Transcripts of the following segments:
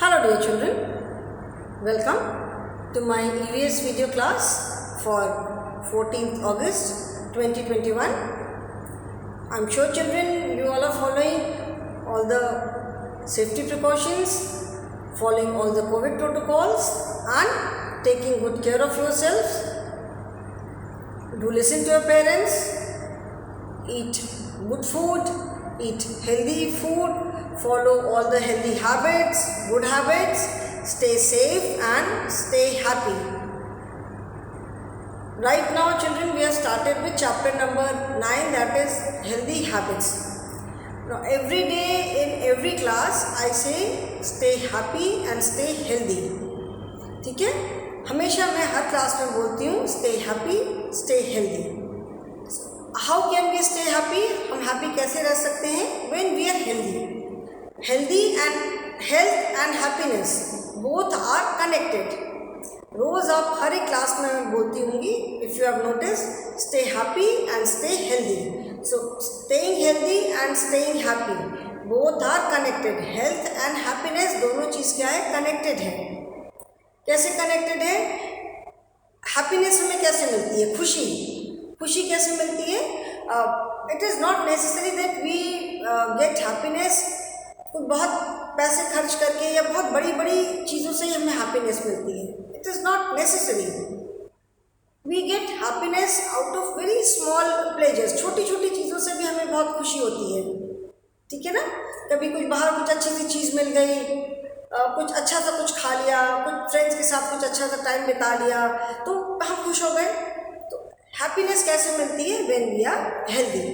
Hello dear children, welcome to my EVS video class for 14th August 2021. I'm sure children you all are following all the safety precautions, following all the COVID protocols and taking good care of yourselves. Do listen to your parents, eat good food, eat healthy food, follow all the healthy habits, good habits, stay safe and stay happy. Right now children, we have started with chapter number 9, that is healthy habits. Now every day in every class I say stay happy and stay healthy. ठीक है, हमेशा मैं हर class में बोलती हूँ stay happy, stay healthy. How can we stay happy? हम happy कैसे रह सकते हैं? When we are healthy. Healthy and health and happiness both are connected. रोज़ आप हर एक क्लास में मैं बोलती होंगी, if you have noticed, stay happy and stay healthy. So staying healthy and staying happy both are connected. Health and happiness दोनों चीज़ क्या है? Connected है. कैसे connected है? Happiness हमें कैसे मिलती है? खुशी कैसे मिलती है? It is not necessary that we get happiness बहुत पैसे खर्च करके या बहुत बड़ी बड़ी चीज़ों से ही हमें हैप्पीनेस मिलती है. It is not necessary. We get happiness out of very small pleasures. छोटी छोटी चीज़ों से भी हमें बहुत खुशी होती है. ठीक है ना? कभी कुछ बाहर कुछ अच्छी सी चीज़ मिल गई, कुछ अच्छा सा कुछ खा लिया, कुछ फ्रेंड्स के साथ कुछ अच्छा सा टाइम बिता लिया, तो हम खुश हो गए. तो हैप्पीनेस कैसे मिलती है? When we are healthy.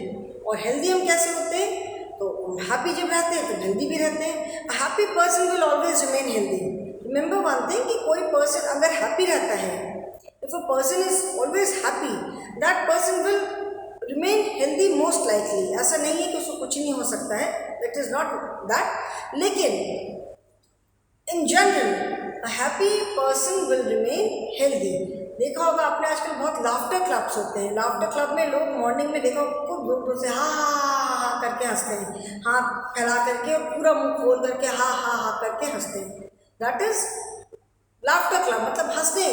और हेल्दी हम कैसे होते हैं? तो हैप्पी जब रहते हैं तो हेल्दी भी रहते हैं. Happy person will always remain healthy. Remember one thing कि कोई पर्सन अगर हैप्पी रहता है, if a person is always happy, that person will remain healthy most likely. ऐसा नहीं है कि उसको कुछ नहीं हो सकता है, इट इज़ नॉट दैट. लेकिन in general a happy person will remain healthy. देखा होगा आपने आजकल बहुत लाफ्टर क्लब्स होते हैं. लाफ्टर क्लब में लोग मॉर्निंग में देखा खूब जोर से हा करके हंसते हैं, हाथ फैला करके और पूरा मुंह खोल करके हा करके हंसते हैं. That is laughter club. मतलब हंसने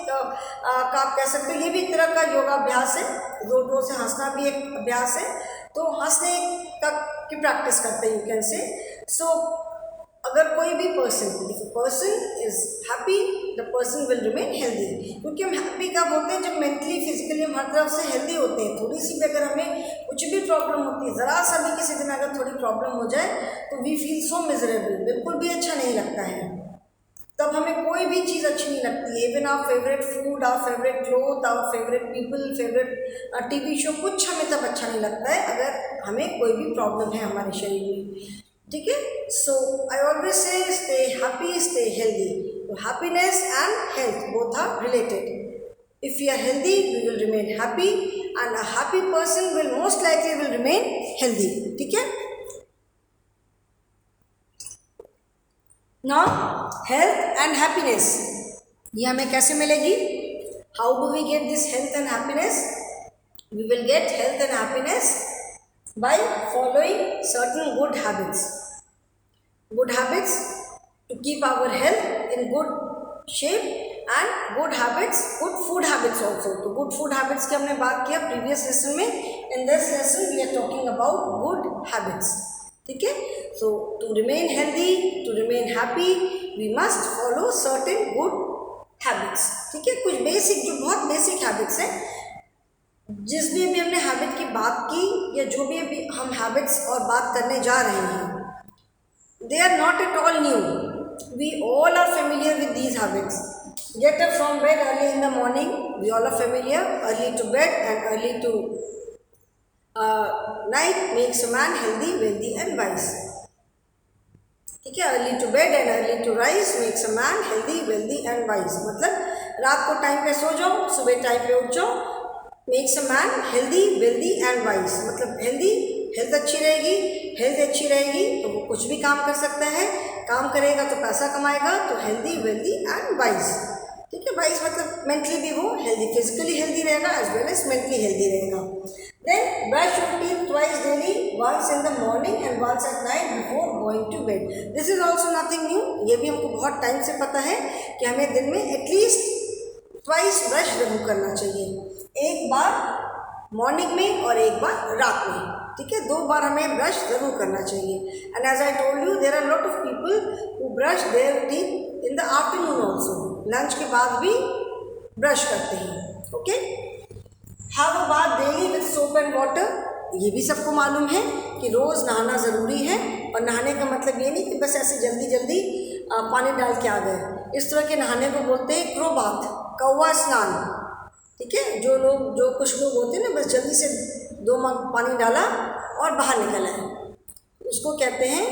का आप कह सकते हो. ये भी एक तरह का योगाभ्यास है. जोर से हंसना भी एक अभ्यास है. तो हंसने का की प्रैक्टिस करते हैं, यू कैन से. सो अगर कोई भी person, if a person is happy, the person will remain healthy. क्योंकि हम हैप्पी कब होते हैं? जब मेंटली फिजिकली हम हर तरफ से हेल्दी होते हैं. थोड़ी सी भी अगर हमें कुछ भी प्रॉब्लम होती है, ज़रा सा भी किसी दिन अगर थोड़ी प्रॉब्लम हो जाए, तो वी फील सो मिजरेबल. बिल्कुल भी अच्छा नहीं लगता है. तब हमें कोई भी चीज़ अच्छी नहीं लगती है. Even our favourite food, our favourite cloth, our favourite people, favourite TV show, कुछ हमें तब अच्छा नहीं लगता है अगर हमें कोई भी प्रॉब्लम है हमारे शरीर में. ठीक है. So I always say stay happy, stay healthy. तो happiness and health both are related. If you are healthy you will remain happy and a happy person will most likely will remain healthy. ठीक है. Now health and happiness ये हमें कैसे मिलेगी? How do we get this health and happiness? We will get health and happiness by following certain good habits. Good habits to keep our health in good shape and good habits, good food habits also. तो good food habits की हमने बात किया previous lesson में. In this lesson we are talking about good habits. ठीक है. So to remain healthy, to remain happy, we must follow certain good habits. ठीक है. कुछ basic, जो बहुत basic habits हैं, जिस भी अभी हमने हैबिट की बात की या जो भी अभी हम हैबिट्स और बात करने जा रहे हैं, they are not at all new. We all are familiar with these habits. Get up from bed early in the morning, we all are familiar. Early to bed and early to night makes a man healthy, wealthy and wise. ठीक है. Early to bed and early to rise makes a man healthy, wealthy and wise. मतलब रात को time पे सो जाओ, सुबह time पे उठ जाओ. Makes a man healthy, wealthy and wise. मतलब हेल्थ अच्छी रहेगी, हेल्थ अच्छी रहेगी तो वो कुछ भी काम कर सकता है. काम करेगा तो पैसा कमाएगा. तो हेल्दी, वेल्दी एंड वाइज. ठीक है, वाइज मतलब मेंटली भी वो हेल्दी, फिजिकली हेल्दी रहेगा as well as mentally healthy रहेगा। Then brush your teeth twice daily, once in the morning and once at night before going to bed. This is also nothing new, ये भी हमको बहुत time से पता है कि हमें दिन में एटलीस्ट ट्वाइस ब्रश जरूर करना चाहिए, एक बार मॉर्निंग में और एक बार रात में। ठीक है, 2 बार हमें ब्रश जरूर करना चाहिए। And as I told you there are lot of people who brush their teeth in the afternoon also, lunch के बाद भी ब्रश करते हैं। Okay, have a bath daily with soap and water. ये भी सबको मालूम है कि रोज़ नहाना ज़रूरी है, और नहाने का मतलब ये नहीं कि बस ऐसे जल्दी जल्दी पानी डाल के आ गए। इस तरह के नहाने को बोलते हैं क्रो बाथ, कौवा स्नान। ठीक है, जो कुछ लोग होते हैं ना, बस जल्दी से 2 मग पानी डाला और बाहर निकल आए, उसको कहते हैं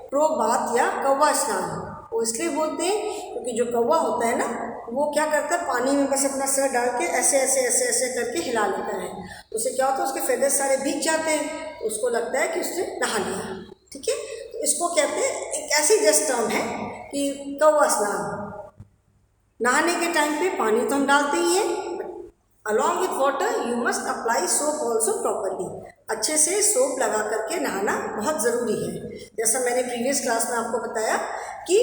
क्रो बाथ या कौवा स्नान। वो इसलिए बोलते हैं क्योंकि जो कौवा होता है ना, वो क्या करता है, पानी में बस अपना सर डाल के ऐसे ऐसे ऐसे ऐसे करके हिला लेता है। उससे क्या होता है, उसके फेदर्स सारे भीग जाते हैं, तो उसको लगता है कि उसने नहा लिया। ठीक है, तो इसको कहते हैं, एक ऐसी जस्ट टर्म है कि कौवा स्नान। नहाने के टाइम पे पानी तो हम डालते ही हैं, along with water you must apply soap also properly. अच्छे से सोप लगा करके नहाना बहुत ज़रूरी है। जैसा मैंने प्रीवियस क्लास में आपको बताया कि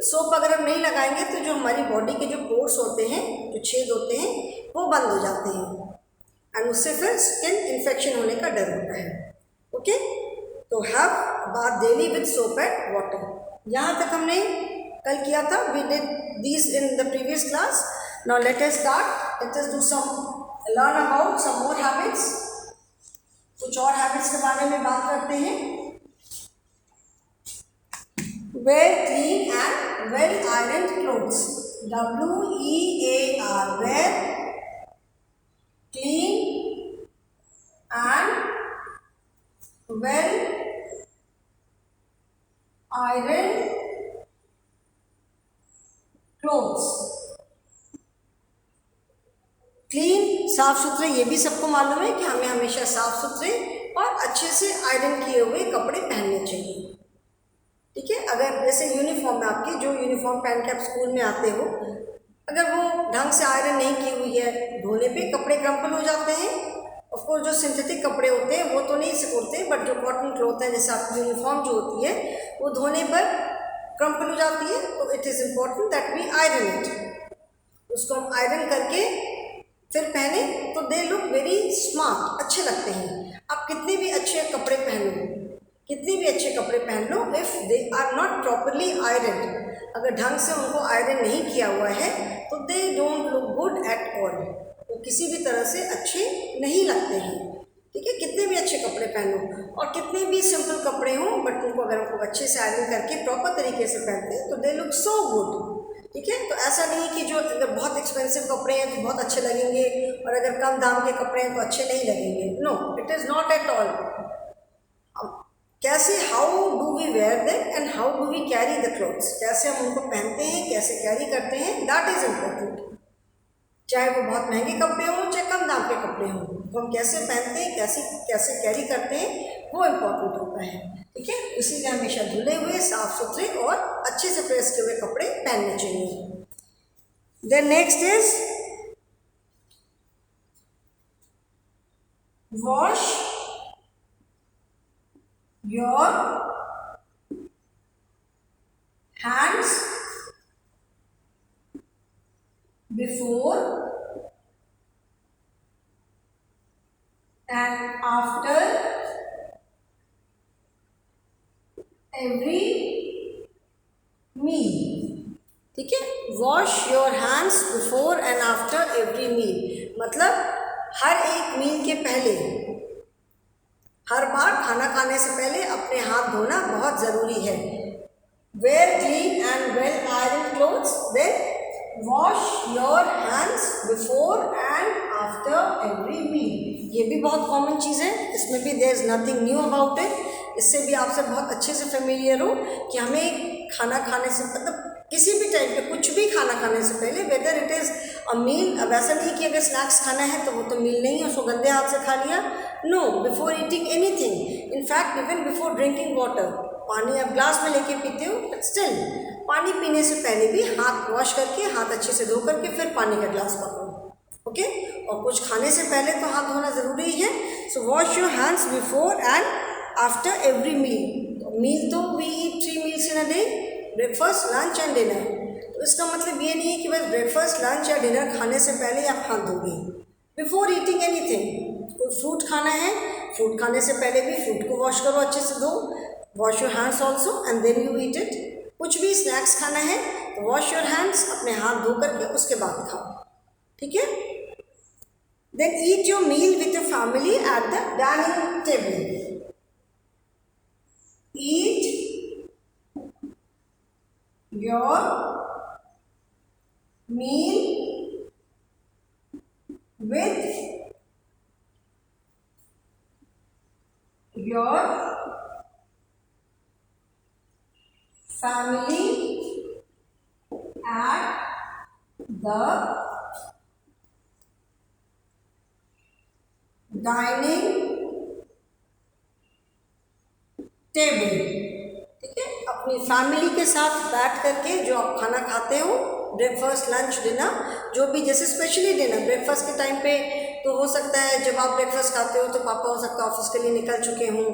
सोप अगर हम नहीं लगाएंगे तो जो हमारी बॉडी के जो पोर्स होते हैं, जो छेद होते हैं, वो बंद हो जाते हैं, एंड उससे फिर स्किन इन्फेक्शन होने का डर होता है। ओके, तो have bath daily with soap and water. यहाँ तक हमने कल किया था, we did this in the previous class. Now let us start, let us do some learn about some more habits. कुछ और हैबिट्स के बारे में बात करते हैं। Wear clean and well ironed clothes. WEAR, wear clean and well ironed clothes. Clean, साफ सुथरे, ये भी सबको मालूम है कि हमें हमेशा साफ सुथरे और अच्छे से आयरन किए हुए कपड़े पहनने चाहिए। ठीक है, अगर जैसे यूनिफॉर्म में आपकी जो यूनिफॉर्म पहन के आप स्कूल में आते हो, अगर वो ढंग से आयरन नहीं की हुई है, धोने पे कपड़े क्रम्पल हो जाते हैं। ऑफकोर्स जो सिंथेटिक कपड़े होते हैं वो तो नहीं सिकुड़ते, बट जो कॉटन क्लॉथ है, जैसे आपकी यूनिफॉर्म जो होती है, वो धोने पर क्रम्पल हो जाती है। तो it is important that we iron it. उसको हम आयरन करके फिर पहने तो दे लुक वेरी स्मार्ट, अच्छे लगते हैं। आप कितने भी अच्छे कपड़े पहन लो, कितने भी अच्छे कपड़े पहन लो, if they are not properly iron, अगर ढंग से उनको आयरन नहीं किया हुआ है तो they don't look good at all, वो किसी भी तरह से अच्छे नहीं लगते हैं। ठीक है, कितने भी अच्छे कपड़े पहनो और कितने भी सिंपल कपड़े हों, बट उनको अगर उनको अच्छे से आयरन करके प्रॉपर तरीके से पहनते हैं तो दे लुक सो गुड। ठीक है, तो ऐसा नहीं कि जो अगर बहुत एक्सपेंसिव कपड़े हैं तो बहुत अच्छे लगेंगे और अगर कम दाम के कपड़े हैं तो अच्छे नहीं लगेंगे। No, it is not at all. कैसे, how do we wear them and how do we carry the clothes, कैसे हम उनको पहनते हैं, कैसे कैरी करते हैं, दैट इज़ इम्पोर्टेंट। चाहे वो बहुत महंगे कपड़े हों चाहे कम दाम के कपड़े हों, तो हम कैसे पहनते हैं, कैसे कैरी करते हैं, वो इम्पोर्टेंट होता है। ठीक है, इसीलिए हमेशा धुले हुए, साफ सुथरे और अच्छे से प्रेस किए हुए कपड़े पहनने चाहिए। Then next is wash your hands before and after every meal। ठीक है, wash your hands before and after every meal, मतलब हर एक मील के पहले, हर बार खाना खाने से पहले अपने हाथ धोना बहुत ज़रूरी है। Wear clean and well ironed clothes, then wash your hands before and after every meal। ये भी बहुत कॉमन चीज़ है, इसमें भी there is nothing new about it। इससे भी आपसे बहुत अच्छे से फेमिलियर हो कि हमें खाना खाने से, मतलब किसी भी टाइम पे कुछ भी खाना खाने से पहले, वेदर इट इज़ अ मील, अब ऐसा नहीं कि अगर स्नैक्स खाना है तो वो तो मील नहीं है, उसको गंदे हाथ से खा लिया। No, before eating anything, in fact even before drinking water, पानी आप ग्लास में लेके पीते हो, बट स्टिल पानी पीने से पहले भी हाथ वॉश करके, हाथ अच्छे से धो करके फिर पानी का ग्लास पकड़ो, ओके। और कुछ खाने से पहले तो हाथ धोना ज़रूरी है। So wash your hands before and after every meal. Meal तो we eat 3 meals in a day, breakfast, lunch and dinner. तो इसका मतलब ये नहीं है कि बस ब्रेकफास्ट, लंच या डिनर खाने से पहले आप हाथ धोगे। बिफोर ईटिंग एनीथिंग, कोई फ्रूट खाना है, फ्रूट खाने से पहले भी फ्रूट को वॉश करो, अच्छे से धो, wash your hands also and then you eat it. कुछ भी स्नैक्स खाना है तो वॉश योर हैंड्स, अपने हाथ धो करके उसके बाद खाओ, ठीक है। Then eat your meal with your family at the dining table. Eat your meal with your family at the dining table, ठीक है। अपनी फैमिली के साथ बैठ करके जो आप खाना खाते हो, ब्रेकफास्ट, लंच, डिनर, जो भी, जैसे स्पेशली डिनर, ब्रेकफास्ट के टाइम पे तो हो सकता है जब आप ब्रेकफास्ट खाते हो तो पापा हो सकता है ऑफिस के लिए निकल चुके हों,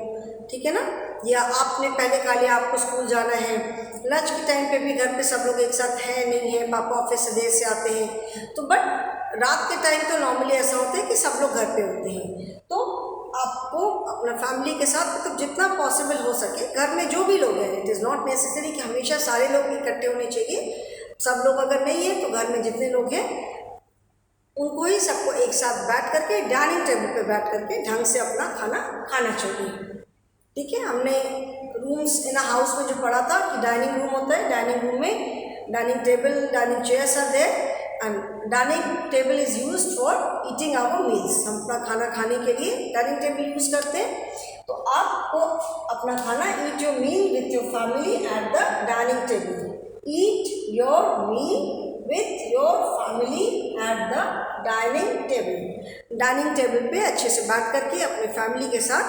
ठीक है ना, या आपने पहले खा लिया, आपको स्कूल जाना है। लंच के टाइम पे भी घर पे सब लोग एक साथ हैं नहीं है, पापा ऑफिस से देर से आते हैं, तो बट रात के टाइम तो नॉर्मली ऐसा होता है कि सब लोग घर पे होते हैं। तो आपको अपना फैमिली के साथ मतलब जितना पॉसिबल हो सके, घर में जो भी लोग हैं, इट इज़ नॉट नेसेसरी कि हमेशा सारे लोग इकट्ठे होने चाहिए। सब लोग अगर नहीं है तो घर में जितने लोग हैं उनको ही सबको एक साथ बैठ करके डाइनिंग टेबल पे बैठ करके ढंग से अपना खाना खाना चाहिए, ठीक है। हमने रूम्स इन अ हाउस में जो पढ़ा था कि डाइनिंग रूम होता है, डाइनिंग रूम में dining table, dining chairs are there and dining table is use for eating our meals. हम अपना खाना खाने के लिए डाइनिंग टेबल यूज़ करते हैं। तो आपको अपना खाना, eat your meal with your family at the dining table. Eat your meal with your family at the dining table. Dining table पे अच्छे से बैठ करके अपने फैमिली के साथ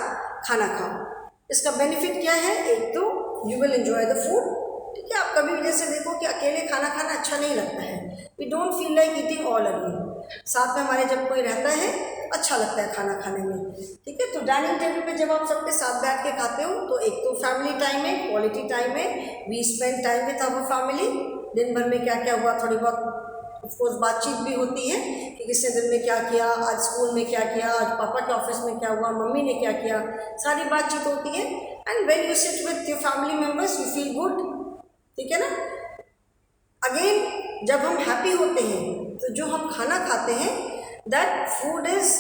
खाना खाओ। इसका बेनिफिट क्या है? एक तो you will enjoy the food, ठीक है। आप कभी भी जैसे देखो कि अकेले खाना खाना अच्छा नहीं लगता है, we don't feel like eating all alone. साथ में हमारे जब कोई रहता है अच्छा लगता है खाना खाने में, ठीक है। तो डाइनिंग टेबल पे जब आप सबके साथ बैठ के खाते हो तो एक तो फैमिली टाइम है, क्वालिटी टाइम है, we spend time with our family. दिन भर में क्या क्या हुआ, थोड़ी बहुत ऑफकोर्स बातचीत भी होती है कि किसने दिन में क्या किया, आज स्कूल में क्या किया, आज पापा के ऑफिस में क्या हुआ, मम्मी ने क्या किया, सारी बातचीत होती है। And when you sit with your family members you feel good, ठीक है ना। अगेन जब हम हैप्पी होते हैं तो जो हम खाना खाते हैं that food is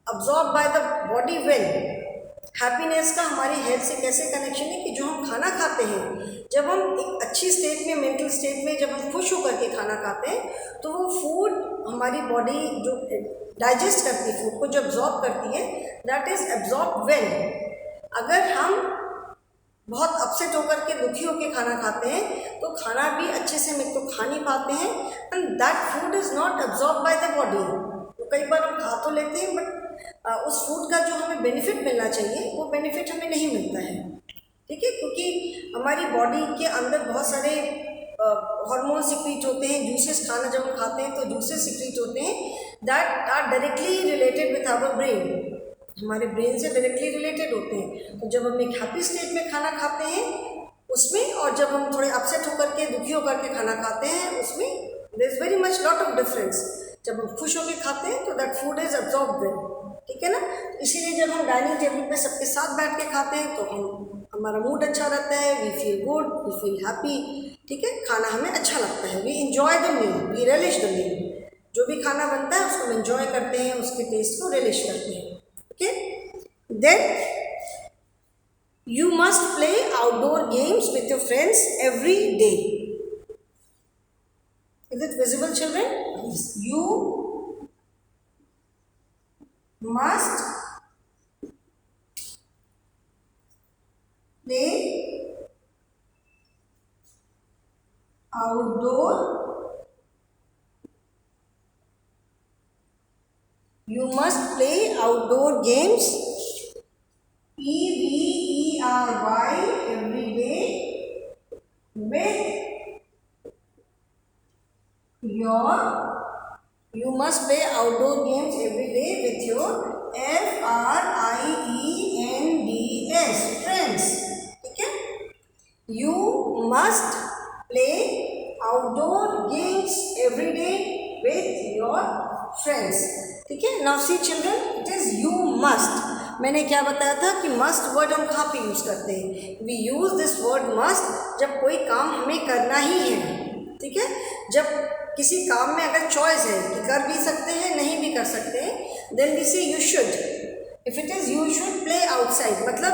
absorb by the body well. Happiness का हमारी हेल्थ से कैसे कनेक्शन है कि जो हम खाना खाते हैं, जब हम एक अच्छी स्टेट में, मेंटल स्टेट में जब हम खुश होकर के खाना खाते हैं तो वो फूड हमारी बॉडी जो डाइजेस्ट करती है, फूड को जो एब्जॉर्ब करती है, दैट इज एब्जॉर्ब वेल। अगर हम बहुत अपसेट होकर के, दुखी होकर खाना खाते हैं तो खाना भी अच्छे से तो खा नहीं पाते हैं and that food is not absorb by the body. तो कई बार हम खा तो लेते हैं बट उस फूड का जो हमें बेनिफिट मिलना चाहिए वो बेनिफिट हमें नहीं मिलता है, ठीक है। क्योंकि हमारी बॉडी के अंदर बहुत सारे हार्मोन सिक्रीट होते हैं। जूसेस खाना जब हम खाते हैं तो जूसेस सिक्रीट होते हैं that are directly related with our brain, हमारे ब्रेन से डायरेक्टली रिलेटेड होते हैं। तो जब हम एक हैप्पी स्टेट में खाना खाते हैं उसमें, और जब हम थोड़े अपसेट होकर के, दुखी होकर के खाना खाते हैं उसमें, there is very much lot of difference. जब हम खुश होकर खाते हैं तो that food is absorb well, ठीक है ना। इसीलिए जब हम डाइनिंग टेबल पे सबके साथ बैठ के खाते हैं तो हमारा मूड अच्छा रहता है, we feel good, we feel happy, ठीक है। खाना हमें अच्छा लगता है, we enjoy the meal, we relish the meal. जो भी खाना बनता है उसको हम इंजॉय करते हैं, उसके टेस्ट को रिलिश करते हैं, okay. Then you must play outdoor games with your friends every day. Is it visible, children? Yes. You must play outdoor. You must play outdoor games, EVERY, every with your, you must play outdoor games every day with your friends, friends. ठीक है, you must play outdoor games every day with your friends. ठीक है, now see children, it is you must. मैंने क्या बताया था कि must word हम कहाँ पे यूज करते हैं? We use this word must जब कोई काम हमें करना ही है. ठीक है, जब किसी काम में अगर चॉइस है कि कर भी सकते हैं नहीं भी कर सकते हैं, देन वी से you should. If it is you should play outside, मतलब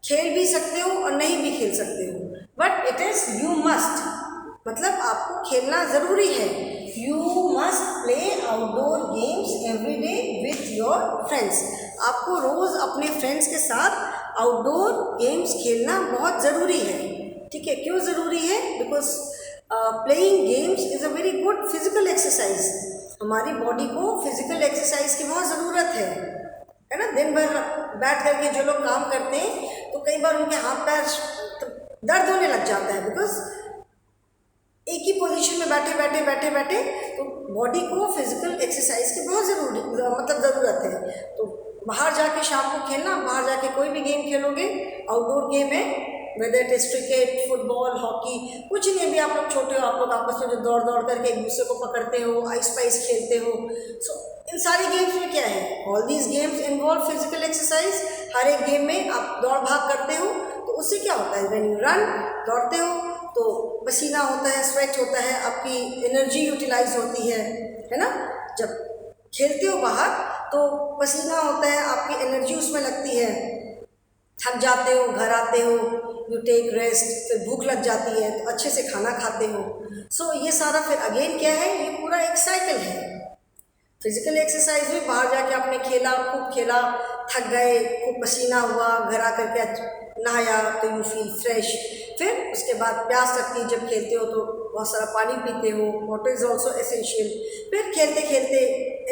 खेल भी सकते हो और नहीं भी खेल सकते हो, but it is you must, मतलब आपको खेलना ज़रूरी है. You must play outdoor games every day with your friends. आपको रोज़ अपने फ्रेंड्स के साथ आउटडोर गेम्स खेलना बहुत ज़रूरी है. ठीक है, क्यों ज़रूरी है? Because playing games is a very good physical exercise. हमारी बॉडी को फिजिकल एक्सरसाइज की बहुत ज़रूरत है ना. दिन भर बैठ करके जो लोग काम करते हैं तो कई बार उनके हाथ पैर दर्द होने लग जाता है, बिकॉज एक ही पोजीशन में बैठे बैठे तो बॉडी को फिजिकल एक्सरसाइज की बहुत ज़रूरत है. तो बाहर जाके शाम को खेलना, बाहर जाके कोई भी गेम खेलोगे, आउटडोर गेम है, whether it is cricket, football, hockey, कुछ नहीं. भी आप लोग छोटे हो, आप लोग आपस में जो दौड़ करके एक दूसरे को पकड़ते हो, आइस पाइस खेलते हो. सो इन सारी गेम्स में क्या है? All these games involve physical exercise. हर एक गेम में आप दौड़ भाग करते हो, तो उससे क्या होता है? व्हेन यू रन, दौड़ते हो तो पसीना होता है, स्वेट होता है, आपकी एनर्जी यूटिलाइज होती है ना. जब खेलते हो बाहर तो पसीना होता है, आपकी एनर्जी उसमें लगती है, थक जाते हो, घर आते हो, यू टेक रेस्ट, फिर भूख लग जाती है तो अच्छे से खाना खाते हो. सो ये सारा फिर अगेन क्या है? ये पूरा एक साइकिल है. फिजिकल एक्सरसाइज में बाहर जाके आपने खेला, खूब खेला, थक गए, खूब पसीना हुआ, घर आकर के नहाया तो यू फील फ्रेश. फिर उसके बाद प्यास लगती है, जब खेलते हो तो बहुत सारा पानी पीते हो, वाटर इज़ ऑल्सो एसेंशियल. फिर खेलते खेलते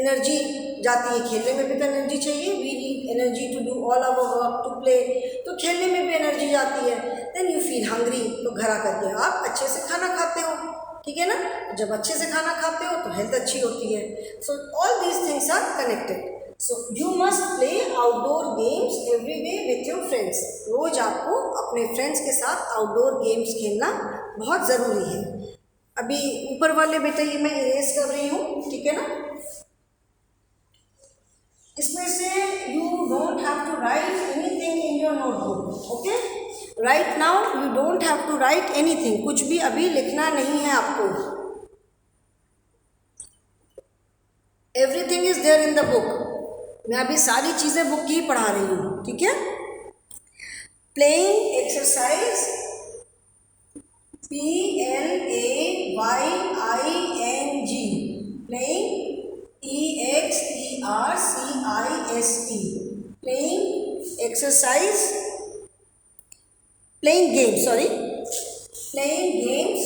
एनर्जी जाती है, खेलने में भी तो एनर्जी चाहिए. We need energy to do all our work, to play. तो खेलने में भी एनर्जी जाती है. देन यू फील हंग्री, तो घर आकर के आप अच्छे से खाना खाते हो. ठीक है ना. जब अच्छे से खाना खाते हो तो हेल्थ अच्छी होती है. So all these things are connected. So you must play outdoor games every day with your friends. रोज आपको अपने फ्रेंड्स के साथ आउटडोर गेम्स खेलना बहुत ज़रूरी है. अभी ऊपर वाले बेटे ये मैं इरेज कर रही हूँ. ठीक है ना. इसमें से you don't have to write anything in your notebook. Okay, right now you don't have to write anything. कुछ भी अभी लिखना नहीं है आपको. Everything is there in the book. मैं अभी सारी चीज़ें बुक की ही पढ़ा रही हूँ. ठीक है. Playing exercise, PLAYING, playing EXERCIST, playing exercise, playing games, sorry, playing games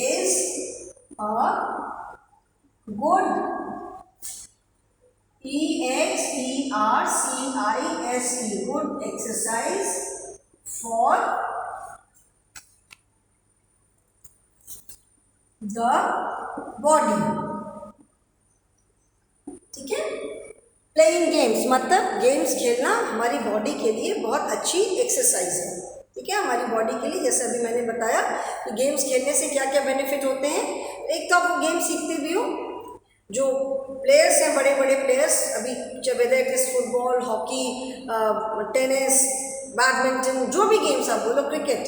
is a good, EXERCIST, good exercise for the body. ठीक है. प्लेइंग गेम्स मतलब गेम्स खेलना हमारी बॉडी के लिए बहुत अच्छी एक्सरसाइज है. ठीक है, हमारी बॉडी के लिए. जैसे अभी मैंने बताया कि गेम्स खेलने से क्या क्या बेनिफिट होते हैं. एक तो आप वो गेम सीखते भी हो. जो प्लेयर्स हैं, बड़े बड़े प्लेयर्स, अभी whether it is football, hockey, tennis, badminton, जो भी गेम्स आप बोलो, क्रिकेट,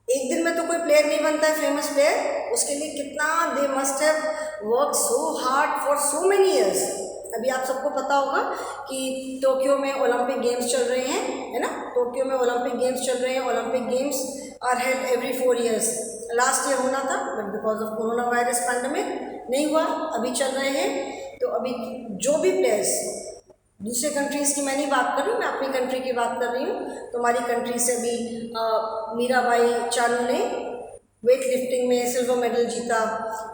एक दिन में तो कोई प्लेयर नहीं बनता है फेमस प्लेयर. उसके लिए कितना they must have work so hard for so many years. अभी आप सबको पता होगा कि टोक्यो में ओलंपिक गेम्स चल रहे हैं, है ना. टोक्यो में ओलंपिक गेम्स चल रहे हैं. Olympic games are held every 4 years. Last year होना था, but because of corona virus pandemic नहीं हुआ. अभी चल रहे हैं. तो अभी जो भी प्लेयर्स, दूसरे कंट्रीज़ की मैं नहीं बात कर रही हूँ, मैं अपनी कंट्री की बात कर रही हूँ. तो हमारी कंट्री से अभी मीराबाई चानू ने वेट लिफ्टिंग में सिल्वर मेडल जीता.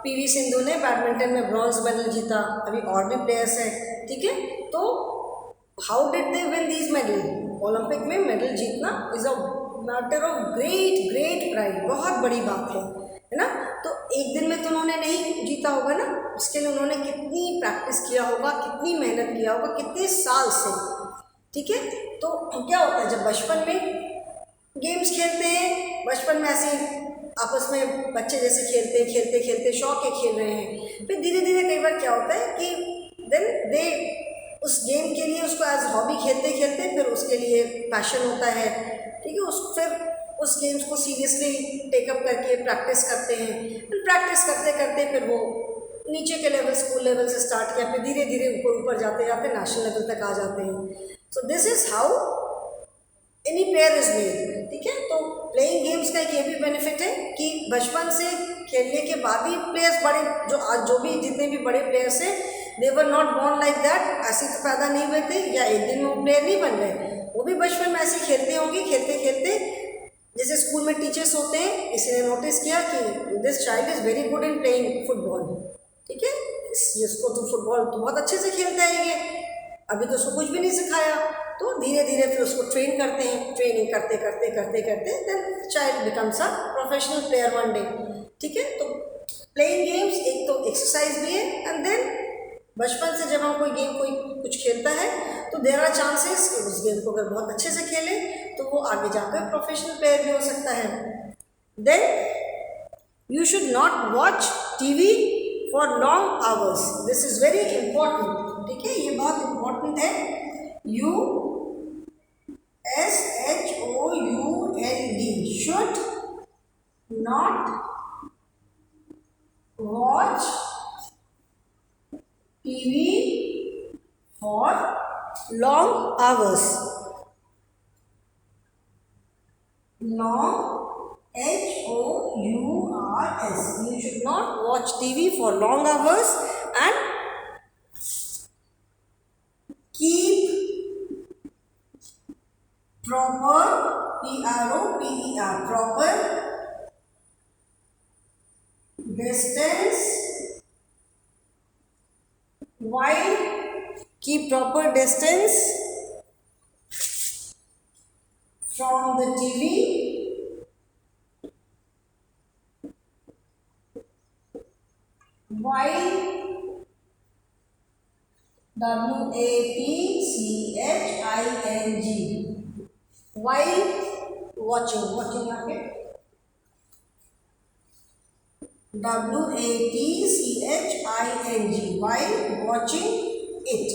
PV सिंधु ने बैडमिंटन में ब्रॉन्ज मेडल जीता. अभी और भी प्लेयर्स हैं. ठीक है. तो how did they win these medal? Olympic में मेडल जीतना is a matter of great great pride, बहुत बड़ी बात है ना। तो एक दिन में तो उन्होंने नहीं जीता होगा ना, उसके लिए उन्होंने कितनी प्रैक्टिस किया होगा, कितनी मेहनत किया होगा, कितने साल से। ठीक है, तो क्या होता है जब बचपन में गेम्स खेलते हैं, बचपन में ऐसे आपस में बच्चे जैसे खेलते खेलते खेलते शौक के खेल रहे हैं, फिर धीरे धीरे कई बार क्या होता है कि देन दे उस गेम के लिए उसको एज हॉबी खेलते खेलते फिर उसके लिए पैशन होता है। ठीक है, उस फिर उस गेम्स को सीरियसली टेकअप करके प्रैक्टिस करते हैं, फिर प्रैक्टिस करते करते फिर वो नीचे के लेवल स्कूल लेवल से स्टार्ट किया, फिर धीरे धीरे ऊपर ऊपर जाते जाते नेशनल लेवल तक आ जाते हैं। So this is how any player is made. ठीक है, तो प्लेइंग गेम्स का एक ये भी बेनिफिट है कि बचपन से खेलने के बाद ही प्लेयर्स बड़े, जो आज जो भी जितने भी बड़े प्लेयर्स हैं, they were not born like that, ऐसे तो पैदा नहीं हुए थे या एक दिन में वो प्लेयर नहीं बन गए, वो भी बचपन में ऐसे खेलते होंगे, खेलते खेलते जैसे स्कूल में टीचर्स होते हैं, किसी ने नोटिस किया कि this child is very good in playing football. ठीक है, इसको तो फुटबॉल तो बहुत अच्छे से खेलता है, ये अभी तो उसको कुछ भी नहीं सिखाया, तो धीरे धीरे फिर उसको ट्रेन करते हैं, ट्रेनिंग करते करते करते करते then child becomes a professional player one day. ठीक है, तो प्लेइंग गेम्स एक तो एक्सरसाइज भी है, एंड देन बचपन से जब हम कोई गेम कोई कुछ खेलता है तो देयर आर चांसेस कि उस गेम को अगर बहुत अच्छे से खेले तो वो आगे जाकर प्रोफेशनल प्लेयर भी हो सकता है। Then you should not watch TV for long hours, this is very important. ठीक है, ये बहुत इंपॉर्टेंट है। SHOULD, should not watch TV for long hours. Long, HOURS, you should not watch TV for long hours and keep proper, PROPER, proper distance while keep proper distance from the TV while WATCHING while watching यहाँ पे WATCHING while watching it।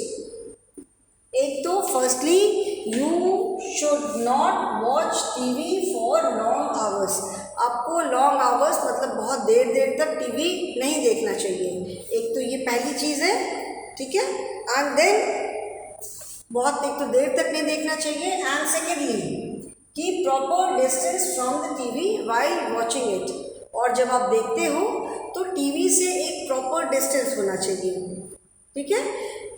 एक तो firstly you should not watch TV for long hours, आपको long hours मतलब बहुत देर देर तक TV नहीं देखना चाहिए, एक तो ये पहली चीज़ है। ठीक है, एंड देन बहुत एक तो देर तक नहीं देखना चाहिए, and secondly keep proper distance from the TV while watching it, और जब आप देखते हो तो टीवी से एक प्रॉपर डिस्टेंस होना चाहिए। ठीक है,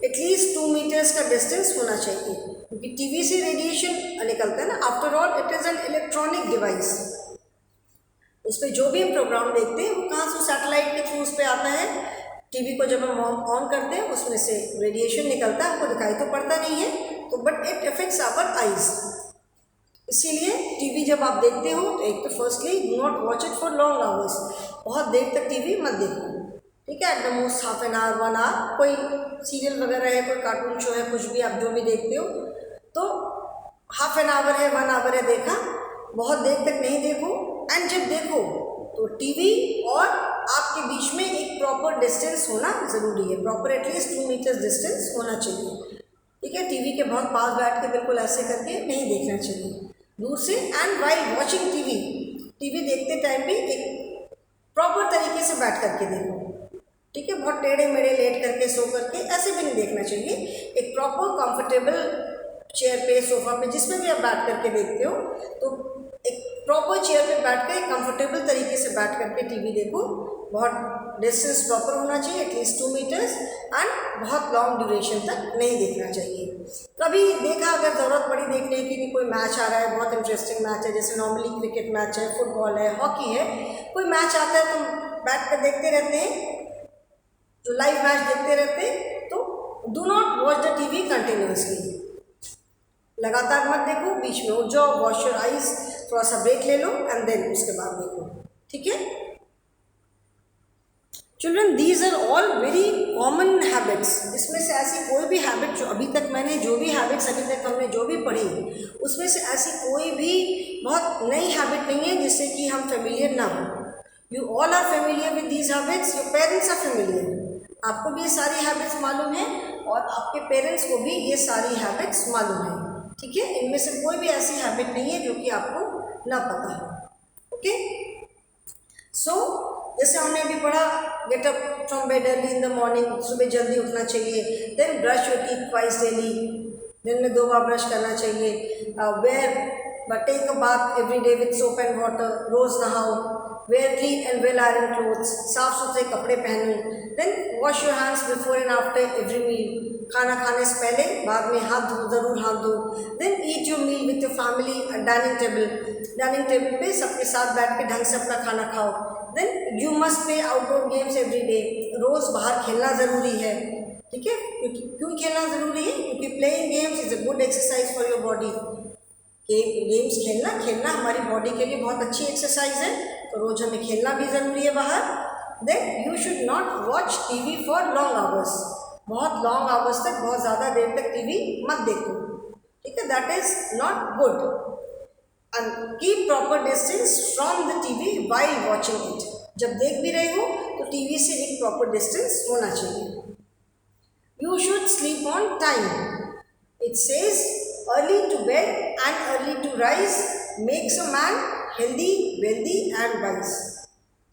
एटलीस्ट 2 मीटर्स का डिस्टेंस होना चाहिए, क्योंकि टीवी से रेडिएशन निकलता है ना, after all it is an electronic device. उस पर जो भी हम प्रोग्राम देखते हैं वो कहाँ से, सैटेलाइट के थ्रू उस पर आता है। टीवी को जब हम ऑन करते हैं उसमें से रेडिएशन निकलता है, आपको दिखाई तो पड़ता नहीं है, तो but it effects our eyes. इसीलिए टीवी जब आप देखते हो तो एक तो firstly do not watch it for long hours, बहुत देर तक टीवी मत देखो। ठीक है, at the most half an hour 1 hour, कोई सीरियल वगैरह है, कोई कार्टून शो है, कुछ भी आप जो भी देखते हो तो हाफ एन आवर है, 1 आवर है, देखा, बहुत देर तक नहीं देखो। एंड जब देखो तो टीवी और आपके बीच में एक प्रॉपर डिस्टेंस होना ज़रूरी है, प्रॉपर एटलीस्ट 2 मीटर्स डिस्टेंस होना चाहिए। ठीक है, टीवी के बहुत पास बैठ के बिल्कुल ऐसे करके नहीं देखना चाहिए, दूर से। And while watching TV, TV देखते टाइम भी एक प्रॉपर तरीके से बैठ करके देखो। ठीक है, बहुत टेढ़े मेढ़े लेट करके सो करके ऐसे भी नहीं देखना चाहिए, एक प्रॉपर कंफर्टेबल चेयर पे, सोफा पे, जिसमें भी आप बैठ करके देखते हो तो एक प्रॉपर चेयर पे बैठ कर कंफर्टेबल तरीके से बैठ करके टीवी देखो। बहुत डिस्टेंस प्रॉपर होना चाहिए, एटलीस्ट 2 मीटर्स, एंड बहुत लॉन्ग ड्यूरेशन तक नहीं देखना चाहिए। कभी देखा अगर ज़रूरत पड़ी देखने की कि कोई मैच आ रहा है, बहुत इंटरेस्टिंग मैच है, जैसे नॉर्मली क्रिकेट मैच है, फुटबॉल है, हॉकी है, कोई मैच आता है तो बैठ कर देखते रहते हैं, जो लाइव मैच देखते रहते हैं, तो do not watch the TV continuously. लगातार मत देखो, बीच में उठ जाओ, वॉश योर आइज, थोड़ा सा ब्रेक ले लो एंड देन उसके बाद देखो, ठीक है। Children these are all very common habits. इसमें से ऐसी कोई भी हैबिट जो अभी तक मैंने जो भी हैबिट्स अभी तक हमने जो भी पढ़ी उसमें से ऐसी कोई भी बहुत नई हैबिट नहीं है जिससे कि हम फेमिलियर ना हो। You all are familiar with these habits, your parents are familiar. आपको भी ये सारी हैबिट्स मालूम है और आपके पेरेंट्स को भी ये सारी हैबिट्स मालूम है, ठीक है। इनमें से कोई भी ऐसी हैबिट नहीं है जो कि आपको ना पता है, ओके। सो जैसे हमने अभी पढ़ा, get up from bed early in the morning, सुबह जल्दी उठना चाहिए। Then brush your teeth twice daily, दिन में 2 बार ब्रश करना चाहिए। Take a bath every day with soap and water, रोज़ नहाओ। Wear clean and well iron clothes, साफ सुथरे कपड़े पहनो। Then wash your hands before and after every meal, खाना खाने से पहले बाद में हाथ धो, ज़रूर हाथ धो। Then eat your meal with your family dining table, dining table पे सबके साथ बैठ के ढंग से अपना खाना खाओ। Then you must play outdoor games every day, रोज़ बाहर खेलना ज़रूरी है, ठीक है। क्यों खेलना ज़रूरी है? क्योंकि playing games is a good exercise for your body. Games खेलना हमारी बॉडी के लिए बहुत अच्छी एक्सरसाइज है, तो रोज़ हमें खेलना भी ज़रूरी है बाहर। Then you should not watch TV for long hours, बहुत लॉन्ग आवर्स तक, बहुत ज़्यादा देर तक टीवी मत देखो, ठीक है। That is not good. And keep proper distance from the TV while watching it. जब देख भी रहे हो तो टीवी से एक प्रॉपर डिस्टेंस होना चाहिए। You should sleep on time. It says early to bed and early to rise makes a man healthy, wealthy and wise,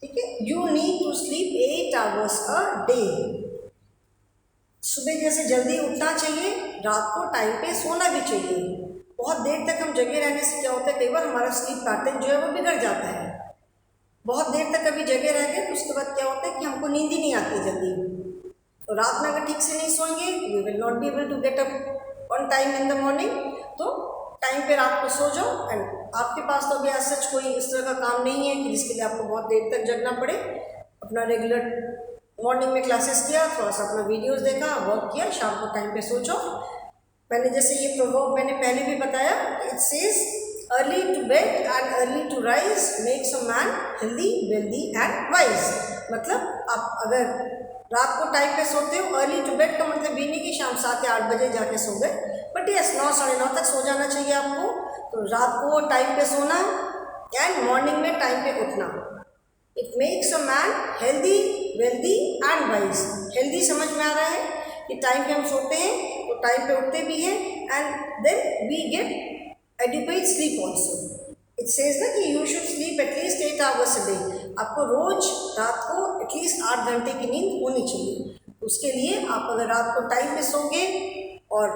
ठीक है। You need to sleep 8 hours a day. सुबह जैसे जल्दी उठना चाहिए, रात को टाइम पे सोना भी चाहिए। बहुत देर तक हम जगे रहने से क्या होता है, कई बार हमारा स्लीप पैटर्न जो है वो बिगड़ जाता है। बहुत देर तक कभी जगे रह गए तो उसके बाद क्या होता है कि हमको नींद ही नहीं आती जल्दी। तो रात में अगर ठीक से नहीं सोएंगे we will not be able to get up on time in the morning. तो टाइम पे रात को सो जाओ। एंड आपके पास तो अभी आज सच कोई इस तरह का काम नहीं है कि जिसके लिए आपको बहुत देर तक जगना पड़े। अपना रेगुलर मॉर्निंग में क्लासेस किया, थोड़ा सा अपना वीडियोस देखा, वर्क किया, शाम को टाइम पे सो जाओ। मैंने जैसे ये प्रोवर्ब मैंने पहले भी बताया, it says early to bed and early to rise makes a man healthy, wealthy and wise. मतलब आप अगर रात को टाइम पे सोते हो, अर्ली टू बेड का मतलब ये नहीं कि शाम 7 या 8 बजे जाके सो गए, बट यस 9 साढ़े 9 तक सो जाना चाहिए आपको। तो रात को टाइम पे सोना एंड मॉर्निंग में टाइम पे उठना, it makes a man healthy, wealthy and wise. Healthy समझ में आ रहा है कि टाइम पे हम सोते हैं तो टाइम पे उठते भी हैं, and then we get adequate sleep also. It says ना कि you should sleep at least 8 hours a day. आपको रोज रात को एटलीस्ट 8 घंटे की नींद होनी चाहिए। उसके लिए आप अगर रात को टाइम पे सोगे और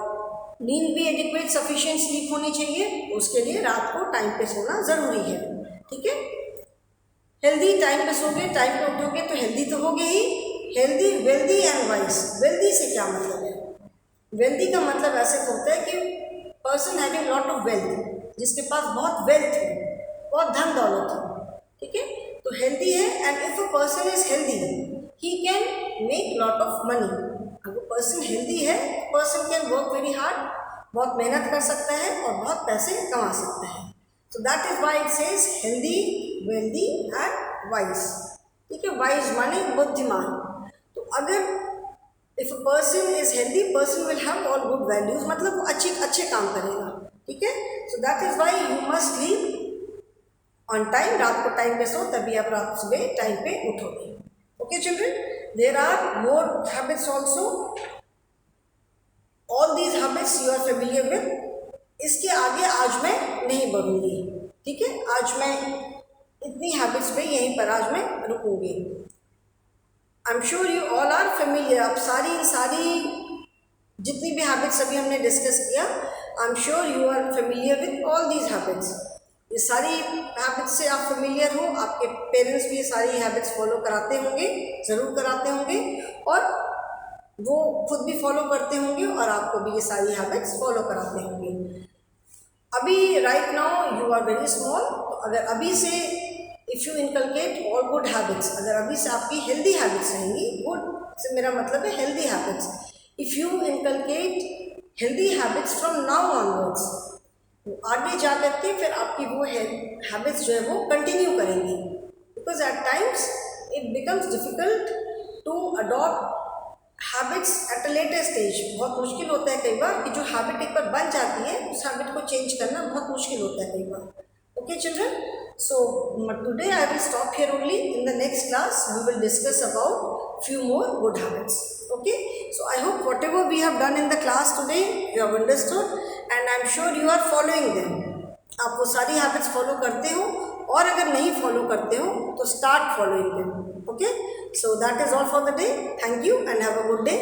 नींद भी एडिक्वेट सफिशिएंट स्लीप होनी चाहिए, उसके लिए रात को टाइम पे सोना ज़रूरी है, ठीक है। हेल्दी टाइम पे सोगे, टाइम पे उठोगे तो हेल्दी तो होगे ही, healthy, wealthy and wise. Wealthy से क्या मतलब है? वेल्दी का मतलब ऐसे होता है कि person having lot of wealth, जिसके पास बहुत वेल्थ है, बहुत धन दौलत है, ठीक है, तो हेल्दी है। And if a person is healthy he can make lot of money. अगर पर्सन हेल्दी है, person can work very hard, बहुत मेहनत कर सकता है और बहुत पैसे कमा सकता है। So that is why it says healthy, wealthy and wise, ठीक है। वाइज माने बुद्धिमान। तो अगर if a person is healthy, person will have all good values, मतलब वो अच्छे काम करेगा, ठीक है। So that is why you must sleep on time. रात को टाइम पे सो, तभी आप रात सुबह टाइम पे उठोगे, okay children. There are more habits also, all these habits you are familiar with. इसके आगे आज मैं नहीं बढ़ूंगी, ठीक है। आज मैं इतनी हैबिट्स पे यहीं पर आज मैं रुकूंगी। I am sure you all are familiar. अब सारी जितनी भी हैबिट्स अभी हमने डिस्कस किया, I am sure you are familiar with all these habits. ये सारी हैबिट्स से आप फेमिलियर हो। आपके पेरेंट्स भी ये सारी हैबिट्स फॉलो कराते होंगे, ज़रूर कराते होंगे, और वो खुद भी फॉलो करते होंगे और आपको भी ये सारी हैबिट्स फॉलो कराते होंगे। अभी right now you are very small, तो अगर अभी से if you inculcate all good habits, अगर अभी से आपकी हेल्दी हैबिट्स रहेंगी, गुड से मेरा मतलब है healthy habits. If you inculcate healthy habits from now onwards. आगे जा करके फिर आपकी वो हैबिट्स जो है वो कंटिन्यू करेंगी, because at times it becomes difficult to adopt habits at a later stage. बहुत मुश्किल होता है कई बार कि जो हैबिट एक बार बन जाती है उस हैबिट को चेंज करना बहुत मुश्किल होता है कई बार। Okay children, so today I will stop here only. In the next class we will discuss about few more good habits. Okay, so I hope whatever we have done in the class today you have understood and I am sure you are following them. आप वो सारी habits follow करते हो और अगर नहीं follow करते हो तो start following them. Okay, so that is all for the day. Thank you and have a good day.